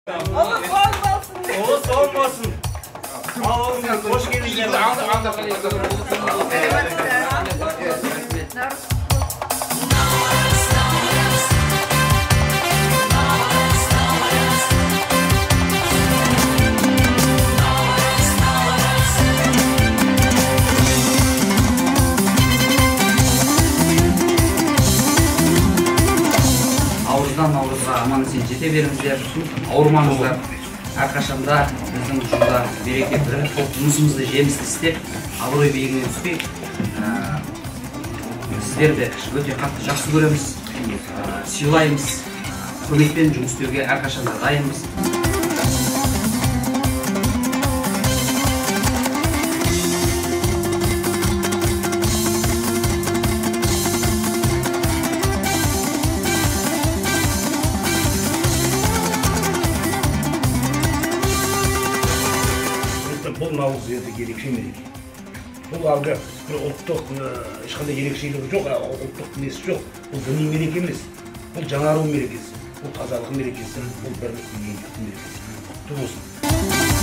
Allah soğuk olsun. O soğuk olsun. Al oğlum, hoş geldin. Navruzdan Navruz'a aman esen jete беріңіздер, ауырмаңыздар. Әрқашанда біздің ұжымда береке тұрып, жұмысымызды жемісті істеп, абырой биігіне түспей, сіздерді өте қатты жақсы көреміз, сыйлаймыз, құрметпен жұмыс істеуге әрқашанда дайынбыз. Бұл наурыз енді ерекше мереке. Бұл алғы бір ұлттық ешқандай ерекшелігі жоқ, ұлттық несі жоқ. Бұл діни мереке емес. Бұл жаңару мерекесі, бұл тазалық мерекесі, бұл бірлік мерекесі. Құтты болсын.